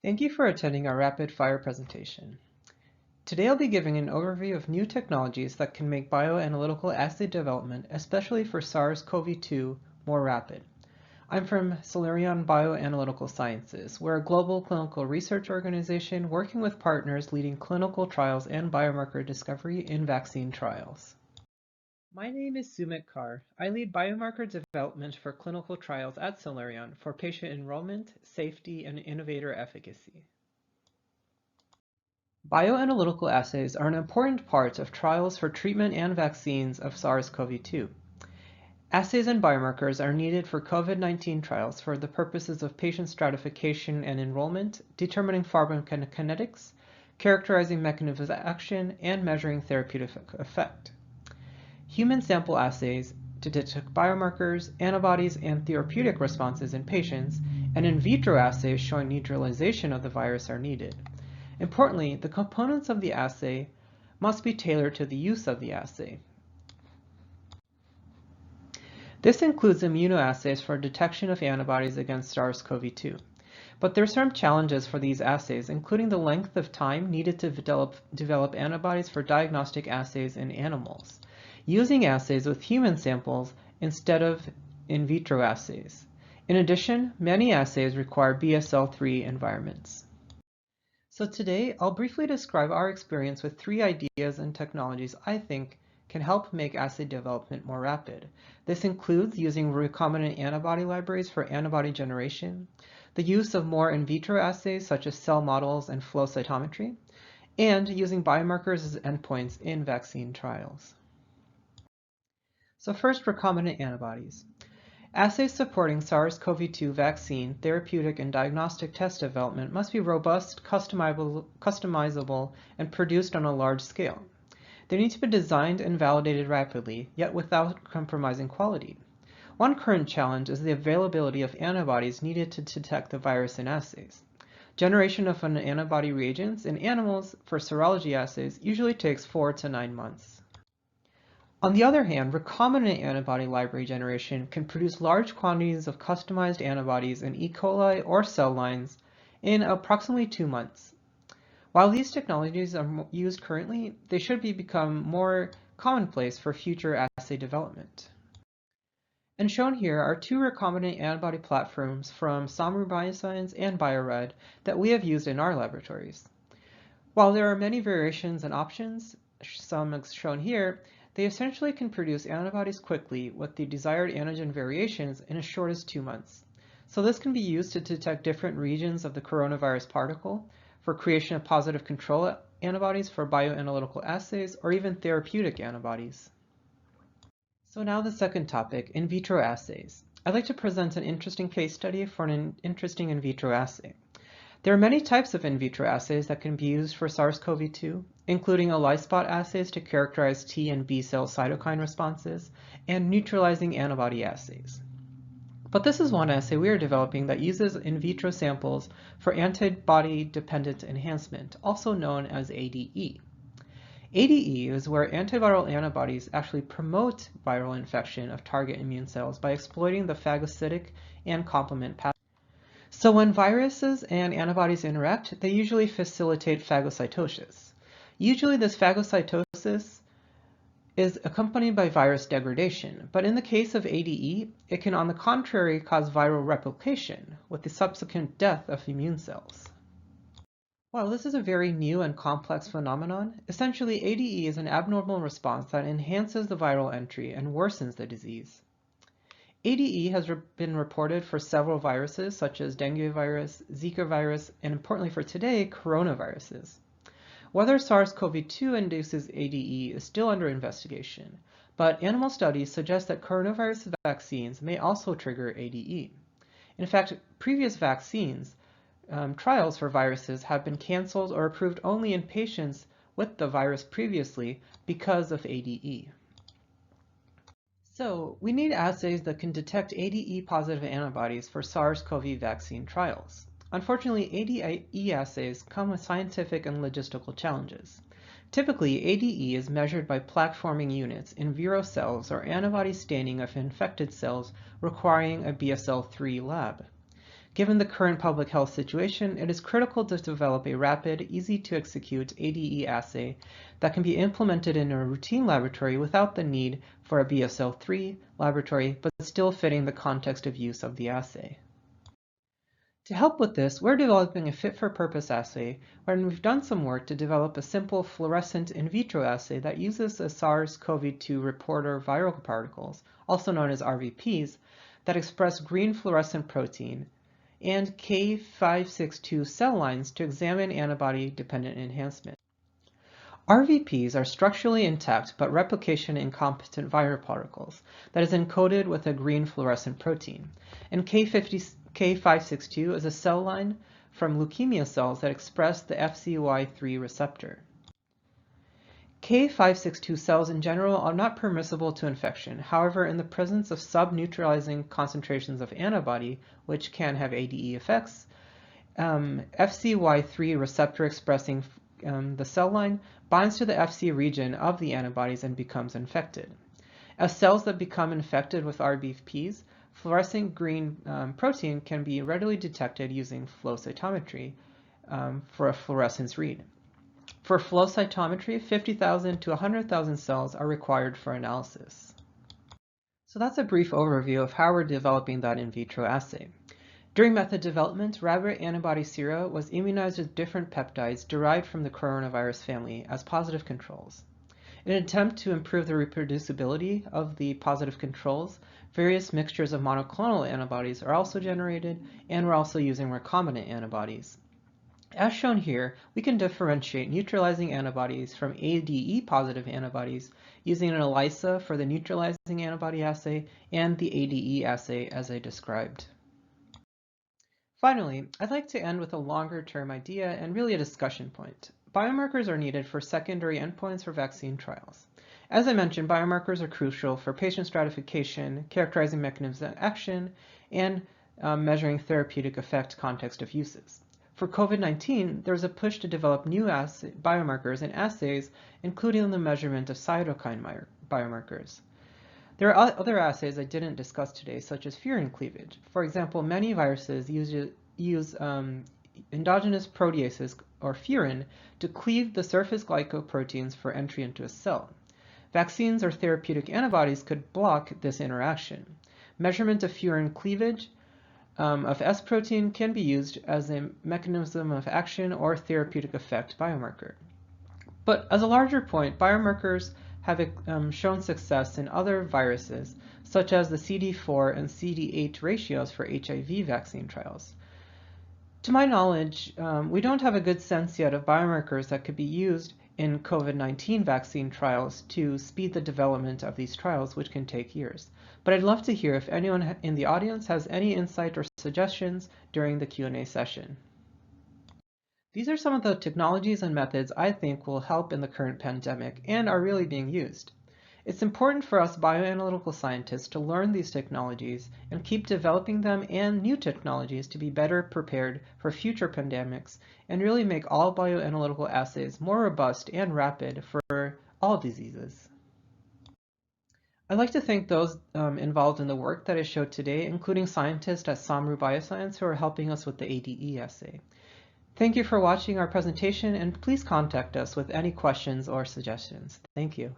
Thank you for attending our rapid fire presentation. Today I'll be giving an overview of new technologies that can make bioanalytical assay development, especially for SARS-CoV-2, more rapid. I'm from Celerion Bioanalytical Sciences. We're a global clinical research organization working with partners leading clinical trials and biomarker discovery in vaccine trials. My name is Sumit. I lead biomarker development for clinical trials at Celerion for patient enrollment, safety, and innovator efficacy. Bioanalytical assays are an important part of trials for treatment and vaccines of SARS-CoV-2. Assays and biomarkers are needed for COVID-19 trials for the purposes of patient stratification and enrollment, determining pharmacokinetics, characterizing mechanisms of action, and measuring therapeutic effect. Human sample assays to detect biomarkers, antibodies, and therapeutic responses in patients, and in vitro assays showing neutralization of the virus are needed. Importantly, the components of the assay must be tailored to the use of the assay. This includes immunoassays for detection of antibodies against SARS-CoV-2. But there are some challenges for these assays, including the length of time needed to develop antibodies for diagnostic assays in animals, using assays with human samples instead of in vitro assays. In addition, many assays require BSL-3 environments. So today, I'll briefly describe our experience with 3 ideas and technologies I think can help make assay development more rapid. This includes using recombinant antibody libraries for antibody generation, the use of more in vitro assays such as cell models and flow cytometry, and using biomarkers as endpoints in vaccine trials. So first, recombinant antibodies. Assays supporting SARS-CoV-2 vaccine, therapeutic, and diagnostic test development must be robust, customizable, and produced on a large scale. They need to be designed and validated rapidly, yet without compromising quality. One current challenge is the availability of antibodies needed to detect the virus in assays. Generation of an antibody reagents in animals for serology assays usually takes 4 to 9 months. On the other hand, recombinant antibody library generation can produce large quantities of customized antibodies in E. coli or cell lines in approximately 2 months. While these technologies are used currently, they should become more commonplace for future assay development. And shown here are 2 recombinant antibody platforms from Samu Bioscience and BioRed that we have used in our laboratories. While there are many variations and options, some shown here, they essentially can produce antibodies quickly with the desired antigen variations in as short as 2 months. So this can be used to detect different regions of the coronavirus particle, for creation of positive control antibodies for bioanalytical assays, or even therapeutic antibodies. So now the second topic, in vitro assays. I'd like to present an interesting case study for an interesting in vitro assay. There are many types of in vitro assays that can be used for SARS-CoV-2, including ELISpot assays to characterize T and B cell cytokine responses, and neutralizing antibody assays. But this is one assay we are developing that uses in vitro samples for antibody-dependent enhancement, also known as ADE. ADE is where antiviral antibodies actually promote viral infection of target immune cells by exploiting the phagocytic and complement pathways. So when viruses and antibodies interact, they usually facilitate phagocytosis. Usually this phagocytosis is accompanied by virus degradation, but in the case of ADE, it can on the contrary cause viral replication with the subsequent death of immune cells. While this is a very new and complex phenomenon, essentially ADE is an abnormal response that enhances the viral entry and worsens the disease. ADE has been reported for several viruses such as dengue virus, Zika virus, and importantly for today, coronaviruses. Whether SARS-CoV-2 induces ADE is still under investigation, but animal studies suggest that coronavirus vaccines may also trigger ADE. In fact, previous vaccines trials for viruses have been canceled or approved only in patients with the virus previously because of ADE. So we need assays that can detect ADE-positive antibodies for SARS-CoV vaccine trials. Unfortunately, ADE assays come with scientific and logistical challenges. Typically, ADE is measured by plaque-forming units in viro cells or antibody staining of infected cells requiring a BSL-3 lab. Given the current public health situation, it is critical to develop a rapid, easy-to-execute ADE assay that can be implemented in a routine laboratory without the need for a BSL-3 laboratory, but still fitting the context of use of the assay. To help with this, we're developing a fit-for-purpose assay, and we've done some work to develop a simple fluorescent in vitro assay that uses a SARS-CoV-2 reporter viral particles, also known as RVPs, that express green fluorescent protein, and K562 cell lines to examine antibody-dependent enhancement. RVPs are structurally intact but replication-incompetent viral particles that is encoded with a green fluorescent protein, and K562 is a cell line from leukemia cells that express the FCY3 receptor. K562 cells in general are not permissible to infection. However, in the presence of sub-neutralizing concentrations of antibody, which can have ADE effects, FCY3 receptor expressing the cell line binds to the FC region of the antibodies and becomes infected. As cells that become infected with RVPs, fluorescent green protein can be readily detected using flow cytometry for a fluorescence read. For flow cytometry, 50,000 to 100,000 cells are required for analysis. So that's a brief overview of how we're developing that in vitro assay. During method development, rabbit antibody sera was immunized with different peptides derived from the coronavirus family as positive controls. In an attempt to improve the reproducibility of the positive controls, various mixtures of monoclonal antibodies are also generated, and we're also using recombinant antibodies. As shown here, we can differentiate neutralizing antibodies from ADE positive antibodies using an ELISA for the neutralizing antibody assay and the ADE assay as I described. Finally, I'd like to end with a longer-term idea and really a discussion point. Biomarkers are needed for secondary endpoints for vaccine trials. As I mentioned, biomarkers are crucial for patient stratification, characterizing mechanisms of action, and measuring therapeutic effect context of uses. For COVID-19, there is a push to develop new biomarkers and assays, including the measurement of cytokine biomarkers. There are other assays I didn't discuss today, such as furin cleavage. For example, many viruses use endogenous proteases, or furin, to cleave the surface glycoproteins for entry into a cell. Vaccines or therapeutic antibodies could block this interaction. Measurement of furin cleavage of S protein can be used as a mechanism of action or therapeutic effect biomarker. But as a larger point, biomarkers have shown success in other viruses, such as the CD4 and CD8 ratios for HIV vaccine trials. To my knowledge, we don't have a good sense yet of biomarkers that could be used in COVID-19 vaccine trials to speed the development of these trials, which can take years. But I'd love to hear if anyone in the audience has any insight or suggestions during the Q&A session. These are some of the technologies and methods I think will help in the current pandemic and are really being used. It's important for us bioanalytical scientists to learn these technologies and keep developing them and new technologies to be better prepared for future pandemics and really make all bioanalytical assays more robust and rapid for all diseases. I'd like to thank those involved in the work that I showed today, including scientists at Samru Bioscience who are helping us with the ADE assay. Thank you for watching our presentation, and please contact us with any questions or suggestions. Thank you.